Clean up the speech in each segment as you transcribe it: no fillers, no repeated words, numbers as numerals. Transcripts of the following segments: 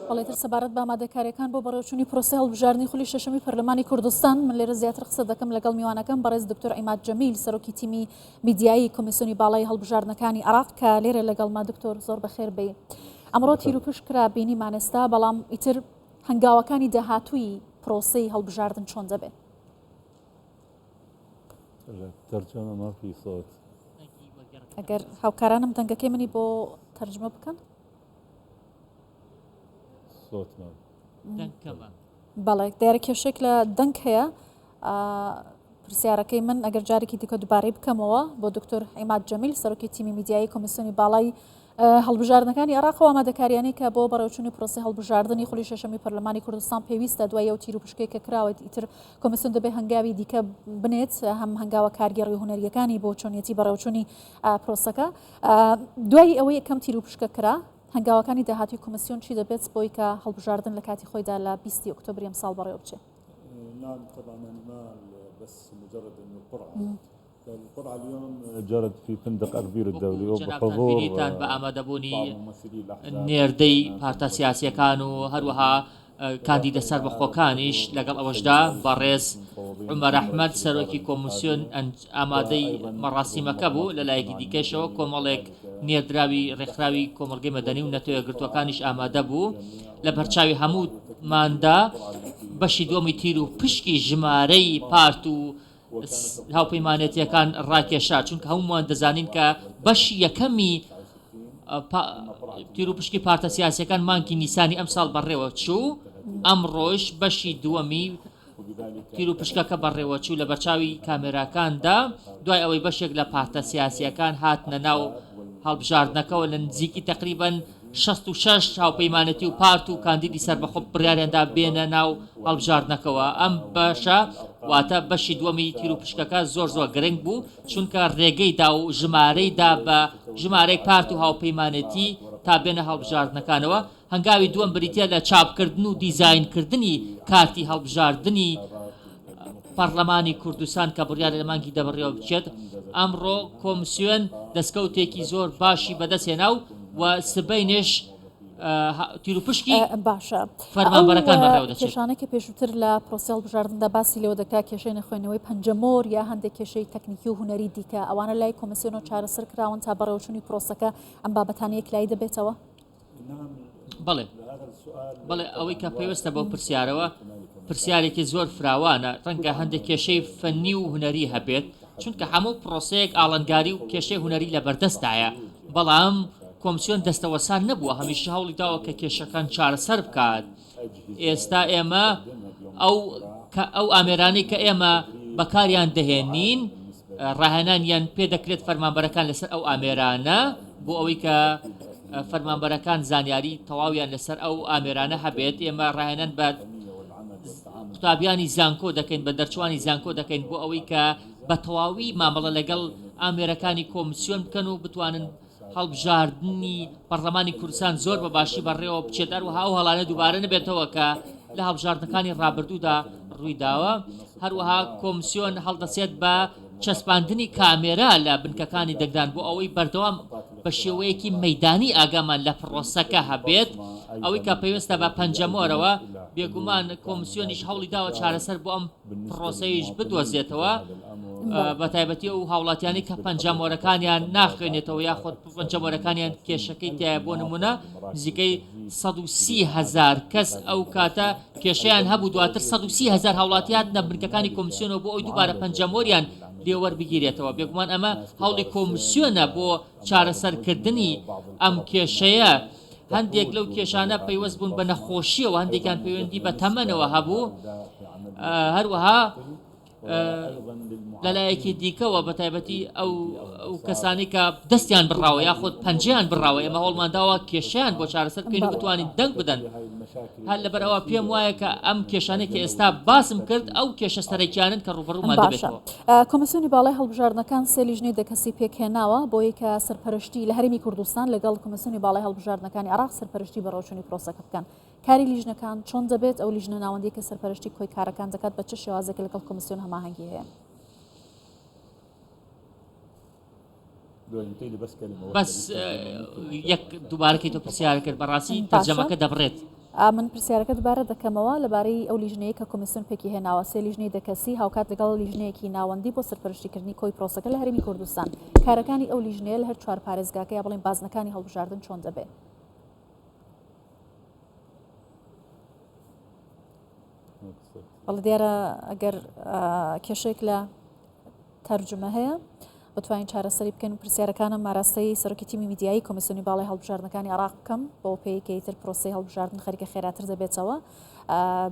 بەڵێتر سەبارەت بە ئامادەکاریەکان بۆ بەڕێوەچوونی پرۆسە هەڵبژاردنی خولی شەشەمی پەرلەمانی کوردستان من لێرە زیاتر قسە دەکەم لەگەڵ میوانەکەم بەڕێز دکتۆر عیماد جەمیل سەرۆکی تیمی میدیایی کۆمیسیۆنی باڵای هەڵبژاردنەکانی عێراق کە لێرە لەگەڵما دکتۆر زۆر بەخێر بێ. ئەمڕۆ تیرروپشت کرا بینیمان ئێستا بەڵام ئیتر هەنگاوەکانی داهاتووی پرۆسەی هەڵبژاردن چۆن دەبێت؟ ترجمة ما في صوت. ئەگەر هاوکارانم دەنگەکەی منی بۆ تەرجمە بکەن؟ صوت ما. بەڵێ دیارە کێشێک لە دەنگ هەیە. پرسیارەکەی من ئەگەر جارێکی دیکە دووبارەی بکەمەوە بۆ دکتۆر عیماد جەمیل سەرۆکی تیمی میدیایی کۆمیسیۆنی باڵای هەڵبژاردنەکانی عێراق و ئامادەکاریانەی کە بۆ بەڕێوەچوونی پرۆسەی هەڵبژاردنی خولی شەشەمی پەرلەمانی کوردستان پێویستە دوای ئەو تیرروپشتەیە کە کراوەت ئیتر کۆمیسیۆن دەبێت هەنگاوی دیکە بنێت هەم هەنگاوە کارگێڕی هونەریەکانی بۆ چۆنیەتی بەڕێوەچوونی پرۆسەکە. دوای ئەوەی یەکەم تیرروپشتە کرا هەنگاوەکانی داهاتوی کۆمیسیۆن چی دەبێت بۆی کە هەڵبژاردن لە کاتی خۆیدا لە 20 ئۆکتۆبر ئەم ساڵ بەڕێوە بچێت؟ نعم طبعا ما بس مجرد انه القرعة اليوم جرت في فندق أربيل الدولي وبحضور بأمادبوني نێردەی پارتە سیاسیەکان و هەروەها کاندیدە سەربەخۆکانیش لەگەڵ ئەوەشدا بەڕێز عومەر ئەحمەد سەرۆکی کۆمیسیۆن ئامادەی مەڕاستیمەکە بوو لەلایەکی دیکەشەوە کۆمەڵێک نێردراوی ڕێکخراوی کۆمەڵگەی مەدەنی و نەتەوەیەکگرتوەکانیش ئامادە بوو لە بەرچاوی هەمووماندا بەشی دووەمی تیر و پشکی ژمارەی پارت و هاوپەیمانێتیەکان ڕاکێشا چونکە هەمومان دەزانین کە بەشی یەکەمی تیر و پشکی پارتە سیاسیەکان مانگی نیسانی ئەم ساڵ بەڕێوە چوو ئەمڕۆژ بەشی دووەمی تیر و پشکەکە بەڕێوە چوو لە بەرچاوی کامێراکاندا دوای ئەوەی بەشێک لە پارتە سیاسیەکان هاتنە ناو هەڵبژاردنەکەەوە لە نزیکی تقریباً 66 هاوپەیمانەتی و پارت و کاندیدی سەربەخۆ بڕیاریاندا بێنە ناو هەڵبژاردنەکەەوە ئەم بەشە واتە بەشی دووەمی تیر و پشکەکە زۆر گرنگ بوو چونکە ڕێگەیدا و ژمارەیدا بە ژمارەی پارت و هاوپەیمانێتی تا بێنە هەڵبژاردنەکانەوە هەنگاوی دووەم بریتە لە چاپکردن و دیزاینکردنی کارتی هەڵبژاردنی پەرلەمانی کوردستان کە بڕیاری لە مانگی دەبڕێەوە بچێت ئەمڕۆ کۆمیسیۆن دەستکەوتێکی زۆر باشی بەدەستێنا و سبەینش تیر و پشکی باشە فەرمانبەرەکان بەڕێوە دەچێت. کێشانێکی پێشووتر لە پرۆسە هەڵبژاردندا باسی لێوە دەکا کێشەی نەخوێنەوەی پەنجەمۆر یا هەندێک کێشەی تەکنیکی و هونەری دیکە ئەوانە لای کۆمیسیۆنەوە چارەسەر کراون تا بەڕێوەچوونی پرۆسەکە ئەم بابەتانەیەک لای دەبێتەوە؟ بەڵێ ئەوەی کە پێویستە بەو پرسیارەوە پرسیارێکی زۆر فراوانە ڕەنگە هەندێک کێشەی فەنی و هونەری هەبێت چونکە هەموو پرۆسەیەک ئاڵنگاری و کێشەی هونەری لە بەردەستایە بەڵام کۆمیسیۆن دەستەوەسان نەبووە هەمیشە هەوڵی داوە کە کێشەکان چارەسەر بکات. ئێستا ئێمە ئەو ئامێرانەی کە ئێمە بەکاریان دەهێنین ڕاهێنانیان پێ دەکرێت فەرمانبەرەکان لەسەر ئەو ئامێرانە بۆ ئەوەی کە فەرمانبەرەکان زانیاری تەواویان لەسەر ئەو ئامێرانە هەبێت ئێمە ڕاهێنان بە قوتابیانی زانکۆ دەکەین بە دەرچوانی زانکۆ دەکەین بۆ ئەوەی کە بە تەواوی مامەڵە لەگەڵ ئامێرەکانی کۆمیسیۆن بکەن و بتوانن هەڵبژاردننی پەرلەمانی کوردستان زۆر بە باشی بەڕێوە بچێت هەروەها ئەو هەڵانە دووبارە نبێتەوە کە لە هەڵبژاردنەکانی ڕابردوودا ڕوویداوە. هەروەها کۆمیسیۆن هەڵدەسێت بە چەسپاندنی کامێرا لە بنکەکانی دەنگدان بۆ ئەوەی بەردەوام بە شێوەیەکی مەیدانی ئاگامان لە پرۆسەکە هەبێت ئەوەی کە پێویستە بە پەنجەمۆرەوە بێگومان کۆمیسیۆنیش هەوڵی داوە چارەسەر بۆ ئەم پرۆسەیش بدۆزێتەوە بە تایبەتی و هاوڵاتیانی کە پەنجەمۆرەکانیان ناخوێنێتەوە یاخۆ پەنجەمۆرەکانیان کێشەکەی تایە بۆ نمونە نزیکەی 130,000 کەس ئەو کاتە کێشەیان هەبوو دواتر 130,000 هاوڵاتیان نە بنکەکانی کۆمیسیۆنەوە بۆ ئەوی دووبارە پەنجەمۆریان لێوەربگیرێتەوە. بێگومان ئەمە هەوڵی کۆمیسیۆنە بۆ چارەسەرکردنی ئەم کێشەیە. هەندێک لەو کێشانە پەیوەست بوون بە نەخۆشیەوە هەندێکیان پەیوەندی بە تەمەنەوە هەبوو هەروەها لەلایەکی دیکەوە بە تایبەتی ئەو کەسانی کە دەستیان بڕاوە یاخود پەنجەیان بڕاوە ئێمە هەوڵمانداوە کێشیان بۆ چارەسەر بکەین و بتوانین دەنگ بدەن. هەر لەبەرەوە پێم وایە کە ئەم کێشانەی کە ئێستا باسم کرد ئەو کێشە سەرەکیانن کە ڕوبەڕوومان دەبێتەوە. کۆمیسیۆنی باڵای هەڵبژاردنەکان سێ لیژنەی دەکەسی پێکهێناوە بۆ یەکە سەرپەرشتی لە هەرێمی کوردستان لەگەڵ کۆمیسیۆنی باڵای هەڵبژاردنەکانی عێراق سەرپەرشتی بەڕێوەچوونی پرۆسەکە بکەن. کاری لیژنەکان چۆن دەبێت؟ ئەو لیژنە ناوەندی کە سەرپەرشتی کۆی کارەکان دەکات بە چ شێوازێک لەگەڵ کۆمیسیۆن هەماهەنگی هەیە؟ بەس یەک دووبارەکەی تۆ پرسیار کرد بەڕاستی تەرجەمەکە دەبڕێت من پرسیارەکە دووبارە دەکەمەوە لەبارەی ئەو لیژنەیە کە کۆمیسیۆن پێکی هێناوە سێ لیژنەی دەکەسی هاوکات لەگەڵ لیژنەیەکی ناوەندی بۆ سەرپەرشتیکردنی کۆی پرۆسەکە لە هەرێمی کوردستان کارەکانی ئەو لیژنەیە لە هەر چوار پارێزگاکە یا بڵێن بازنەکانی هەڵبژاردن چۆن دەبێت؟ بەڵێ دیارە ئەگەر کێشێک لە تەرجمە هەیە بتوانین چارەسەری بکەین و پرسیارەکانم ماراستەی سەرۆکی تیمی میدیایی کۆمیسیۆنی باڵای هەڵبژاردنەکانی عێراق بکەم بۆ پێیکە تر پرۆسەی هەڵبژاردن خەریکە خێراتر دەبێتەوە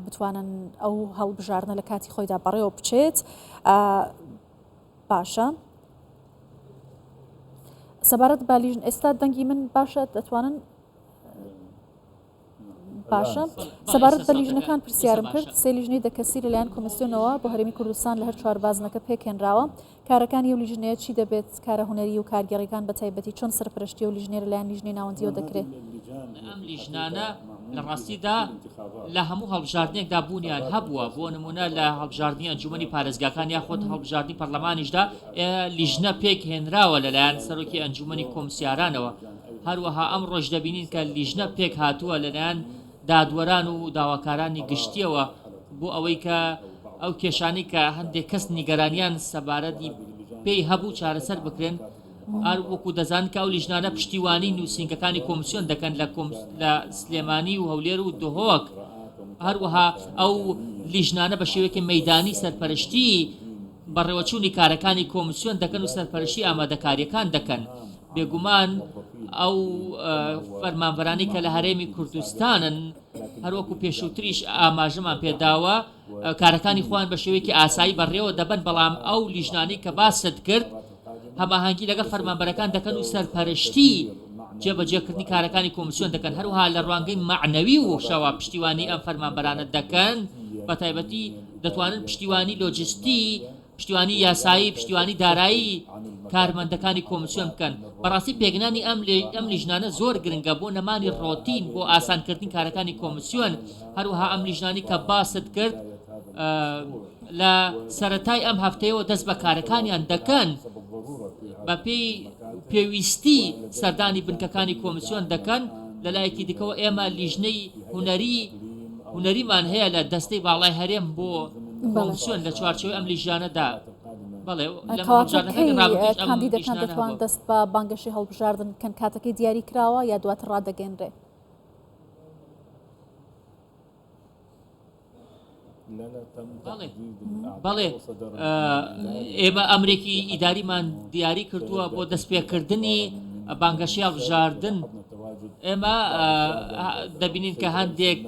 بتوانن ئەو هەڵبژاردنە لە کاتی خۆیدا بەڕێوە بچێت. باشە سەبارەت بە لیژن ئێستا دەنگی من باشە دەتوانن باشە سەبارەت بە لیژنەکان پرسیارم کرد سێ لیژنەی دەکەسی لەلایەن کۆمیسیۆنەوە بۆ هەرێمی کوردستان لە هەر چوار بازنەکە پێکهێنراوە کارەکانی ئەو لیژنەیە چی دەبێت کارە هونەری و کارگەڕیەکان بە تایبەتی چۆن سەرپەرشتی و لیژنەیە لەلایەن لیژنەی ناوەندیەوە دەکرێت؟ ئەم لیژنانە لە ڕاستیدا لە هەموو هەڵبژاردنێکدا بوونیان هەبووە بۆ نمونە لە هەڵبژاردننی ئەنجومەنی پارێزگاکان یاخۆت هەڵبژاردننی پەرلەمانیشدا لیژنە پێک هێنراوە لەلایەن سەرۆکی ئەنجومەنی کۆمسیارانەوە هەروەها ئەم ڕۆژ دەبینین کە لیژنە پێک هاتووە لەلایەن دادوەران و داواکارانی گشتیەوە بۆ ئەوەی کە ئەو کێشانی کە هەندێک کەس نیگەرانیان سەبارەتی پێی هەبوو چارەسەر بکرێن هەر وەکو دەزان کە ئەو لیژنانە پشتیوانی نووسینگەکانی کۆمسیۆن دەکەن لە سلێمانی و هەولێر و دهۆک هەروەها ئەو لیژنانە بە شێوەیەکی مەیدانی سەرپەرشتی بەڕێوەچوونی کارەکانی کۆمسیۆن دەکەن و سەرپەرشتی ئامادەکاریەکان دەکەن بێگومان ئەو فەرمانبەرانی کە لە هەرێمی کوردستانن هەروەکو پێشووتریش ئاماژەمان پێداوە کارەکانی خۆیان بە شێوەیەکی ئاسایی بەڕێوە دەبن بەڵام ئەو لیژنانەی کە باست کرد هەماهەنگی لەگەڵ فەرمانبەرەکان دەکەن و سەرپەرشتی جێبەجێکردنی کارەکانی کۆمسیۆن دەکەن هەروها لە ڕوانگەی معنەوی و شەوا پشتیوانی ئەم فەرمانبەرانە دەکەن بە تایبەتی دەتوانن پشتیوانی لۆجستی پشتیوانی یاسایی پشتیوانی دارایی کارمەندەکانی کۆمسیۆن بکەن بەڕاستی پێگنانی ئەم لیژنانە زۆر گرنگە بۆ نەمانی ڕۆتین بۆ ئاسانکردنی کارەکانی کۆمسیۆن هەروها ئەم لیژنانی کە باست کرد لە سەرەتای ئەم هەفتەیەوە دەست بە کارەکانیان دەکەن بە پێی پێویستی سەردانی بنکەکانی کۆمسیۆن دەکەن لەلایەکی دیکەوە ئێمە لیژنەی هونەریمان هەیە لە دەستەی باڵای هەرێم بۆ کۆمسیۆن لە چوارچێوەی ئەم لیژانەدا کاندیدەکان دەتوان دەست بە بانگەشی هەڵبژاردن کەن کاتەکەی دیاری کراوە یا دواتر ڕادەگەێنرێ؟ بەڵێ ئێمە ئەمریکی ئیداریمان دیاری کردووە بۆ دەستپێکردنی بانگەشی هەڵبژاردن ئێمە دەبینین کە هەندێک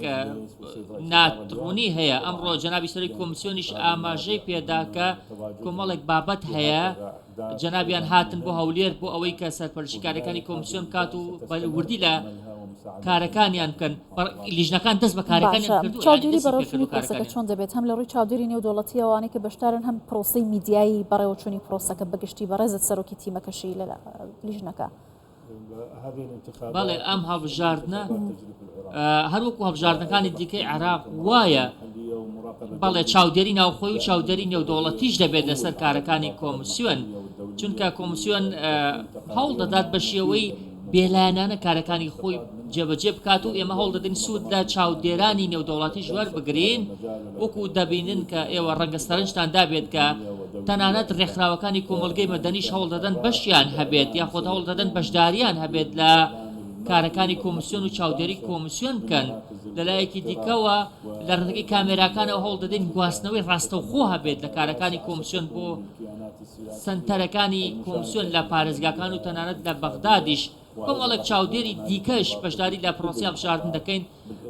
ناتڕوونی هەیە ئەمڕۆ جەنابی سەرۆکی کۆمسیۆنیش ئاماژەی پێداکە کۆمەڵێک بابەت هەیە جەنابیان هاتن بۆ هەولێر بۆ ئەوەی کە سەرپەرشتی کارەکانی کۆمسیۆن کات و وردی لە کارەکانیان بکەن لیژنەکان دەست بە کارەکانیان کردو چاودێری بەڕێوەچوونی پرۆسەکە چۆن دەبێت هەم لە ڕووی چاودێری نێودوڵەتی ئەوانەی کە بەشدارن هەم پرۆسەی میدیایی بەڕێوەچوونی پرۆسەکە بەگشتی بەڕێزت سەرۆکی تیمەکەشی لە لیژنەکە بەڵێ ئەم هەڵبژاردنە هەروەکو هەڵبژاردنەکانی دیکەی عێراق وایە بەڵێ چاودێری ناوخۆی و چاودێری نێودوڵەتیش دەبێت لەسەر کارەکانی کۆمسیۆن چونکە کۆمسیۆن هەوڵ دەدات بە شێوەی بێلایەنانە کارەکانی خۆی جێبەجێ بکات و ئێمە هەوڵ دەدەین سوود لە چاودێرانی نێودوڵەتی ژوەر بگرین وەکو دەبینن کە ئێوە ڕەنگە سەرنجتان دابێت کە تەنانەت ڕێکخراوەکانی کۆمەلگەی مەدەنیش هەوڵ دەدەن بەشیان هەبێت یاخۆت هەوڵ دەدەن بەشداریان هەبێت لە کارەکانی کۆمسیۆن و چاودێری کۆمسیۆن بکەن لەلایەکی دیکەوە لە ڕێگەی کامێراکانەوە هەوڵ دەدەین گواستنەوەی ڕاستەوخۆ هەبێت لە کارەکانی کۆمسیۆن بۆ سنتەرەکانی کۆمسیۆن لە پارێزگاکان و تەنانەت لە بەغدادیش کۆمەڵێک چاودێری دیکەش بەشداری لە پرۆسی هەڵبژاردن دەکەین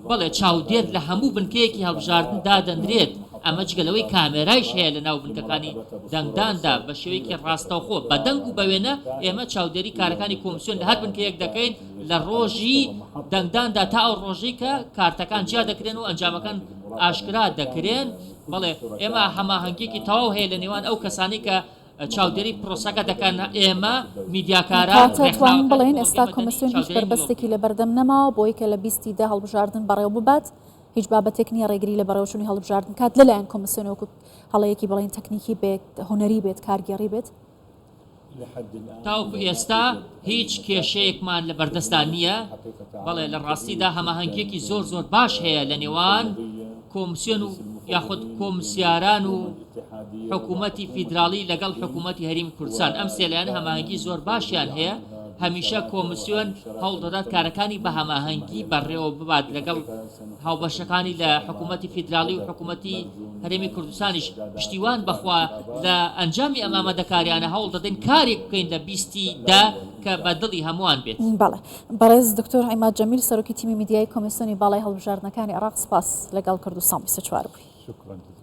بەڵێ چاودێر لە هەموو بنکەیەکی هەڵبژاردن دادەنرێت ئەمە جگەلەوەی کامێرایش هەیە لە ناو بنکەکانی دەنگداندا بە شێوەیەکی ڕاستەوخۆ بە دەنگ و بەوێنە ئێمە چاودێری کارەکانی کۆمسیۆن لە هەر بنکەیەک دەکەین لە ڕۆژی دەنگداندا تا ئەو ڕۆژەی کە کارتەکان جیا دەکرێن و ئەنجامەکان ئاشکرا دەکرێن بەڵێ ئێمە هەماهەنگێکی تەواو هەیە لە نێوان ئەو کەسانی کە چاودێری پرۆسەکە دەکەن ئێمە میدیاکاران توانین بڵێن ئێستا کۆمسیۆن هیچ بربەستێکی لە بەردەم نەماوە بۆی کە لە 20 هەڵبژاردن بەڕێوە ببات هیچ بابەتێک نییە ڕێگری لە بەڕێوەچوونی هەڵبژاردن کات لەلایەن کۆمسیۆنەوەکو هەڵەیەکی بڵێن تەکنیکی بێت هونەری بێت کارگەڕی بێت لحد الآن تاوکو ئێستا هیچ کێشەیەکمان لە بەردەستان نییە بەڵێ لە ڕاستیدا هەماهەنگێکی زۆر باش هەیە لە نێوان کۆمسیۆن و یاخود کۆمسیاران و حکوومەتی فیدراڵی لەگەڵ حکوومەتی هەرێمی کوردستان ئەم سێلایەن هەماهەنگی زۆر باشیان هەیە هەمیشە کۆمسیۆن هەوڵ دەدات کارەکانی بە هەماهەنگی بەڕێوە ببات لەگەڵ هاوبەشەکانی لە حکوومەتی فیدراڵی و حکوومەتی هەرێمی کوردستانیش پشتیوان بەخوا لە ئەنجامی ئەم ئامادەکاریانە هەوڵ دەدەین کارێک بکەین لە 20دا کە بە دڵی هەمووان بێت. بەڵێ بەڕێز دکتۆر عیماد جەمیل سەرۆکی تیمی میدیای کۆمیسیۆنی باڵای هەڵبژاردنەکانی عێراق سپاس لەگەڵ کردووسان 24 بووی. شكرا.